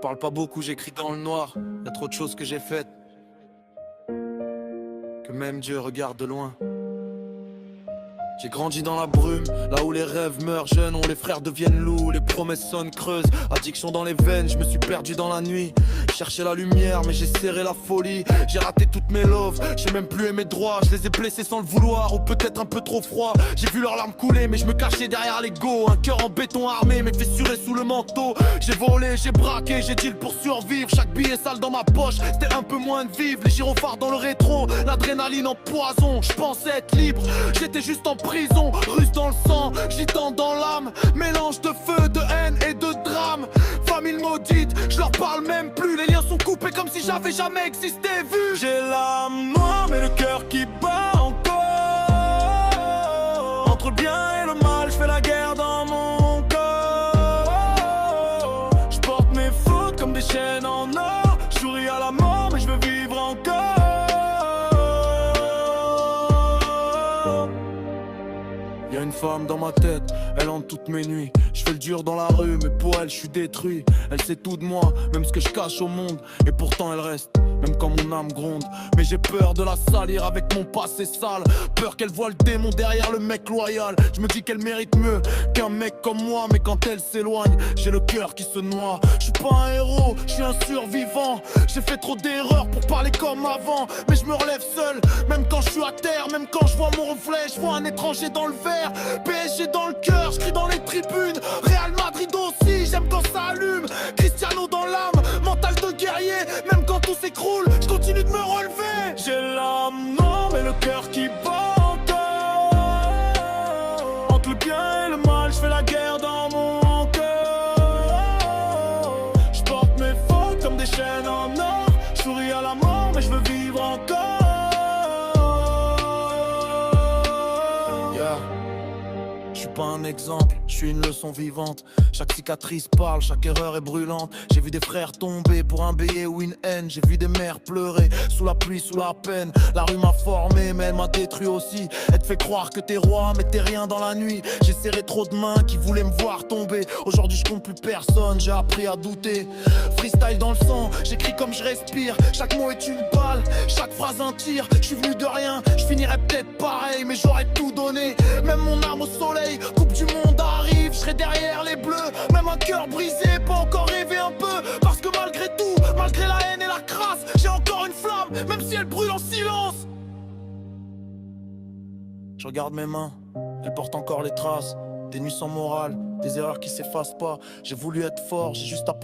parle pas beaucoup, j'écris dans le noir. Y'a trop de choses que j'ai faites, que même Dieu regarde de loin. J'ai grandi dans la brume, là où les rêves meurent jeunes, où les frères deviennent loups, les promesses sonnent creuses. Addiction dans les veines, je me suis perdu dans la nuit. Chercher la lumière, mais j'ai serré la folie. J'ai raté toutes mes loves, j'ai même plus aimé droit. Je les ai blessés sans le vouloir, ou peut-être un peu trop froid. J'ai vu leurs larmes couler, mais je me cachais derrière l'ego. Un cœur en béton armé, mais fissuré sous le manteau. J'ai volé, j'ai braqué, j'ai deal pour survivre. Chaque billet sale dans ma poche, c'était un peu moins de vivre. Les gyrophares dans le rétro, l'adrénaline en poison. Je pensais être libre, j'étais juste en prison, russe dans le sang, gitan dans l'âme. Mélange de feu, de haine et de drame. Famille maudite, je leur parle même plus. Les liens sont coupés comme si j'avais jamais existé. Vu, j'ai l'âme noire mais le cœur qui bat encore. Entre le bien et le mal, je fais la guerre dans mon corps. Je porte mes fautes comme des chaînes en or. Je souris à la mort mais je veux vivre encore. Y'a une femme dans ma tête, elle hante toutes mes nuits. Je fais le dur dans la rue, mais pour elle je suis détruit. Elle sait tout de moi, même ce que je cache au monde. Et pourtant elle reste, même quand mon âme gronde. Mais j'ai peur de la salir avec mon passé sale. Peur qu'elle voit le démon derrière le mec loyal. Je me dis qu'elle mérite mieux qu'un mec comme moi. Mais quand elle s'éloigne, j'ai le cœur qui se noie. Je suis pas un héros, je suis un survivant. J'ai fait trop d'erreurs pour parler comme avant. Mais je me relève seul, même quand je suis à terre. Même quand je vois mon reflet, je vois un étranger dans le verre. PSG dans le cœur, je crie dans les tribunes. Real Madrid aussi, j'aime quand ça allume. Cristiano dans l'âme, mental de guerrier. Même quand tout s'écroule, je continue de me relever. J'ai l'âme noire mais le cœur qui bat encore. Entre le bien et le mal, je fais la guerre dans mon cœur. Je porte mes fautes comme des chaînes en or. Je souris à la mort mais je veux vivre encore. Je suis pas un exemple, je suis une leçon vivante. Chaque cicatrice parle, chaque erreur est brûlante. J'ai vu des frères tomber pour un billet ou une haine. J'ai vu des mères pleurer, sous la pluie, sous la peine. La rue m'a formé, mais elle m'a détruit aussi. Elle te fait croire que t'es roi, mais t'es rien dans la nuit. J'ai serré trop de mains qui voulaient me voir tomber. Aujourd'hui je compte plus personne, j'ai appris à douter. Freestyle dans le sang, j'écris comme je respire. Chaque mot est une balle, chaque phrase un tir. Je suis venu de rien, je finirai peut-être pareil. Mais j'aurais tout donné, même mon âme au soleil. Coupe du monde arrive, je serai derrière les bleus. Même un cœur brisé, pas encore rêvé un peu. Parce que malgré tout, malgré la haine et la crasse, j'ai encore une flamme, même si elle brûle en silence. Je regarde mes mains, elles portent encore les traces des nuits sans morale, des erreurs qui s'effacent pas. J'ai voulu être fort, j'ai juste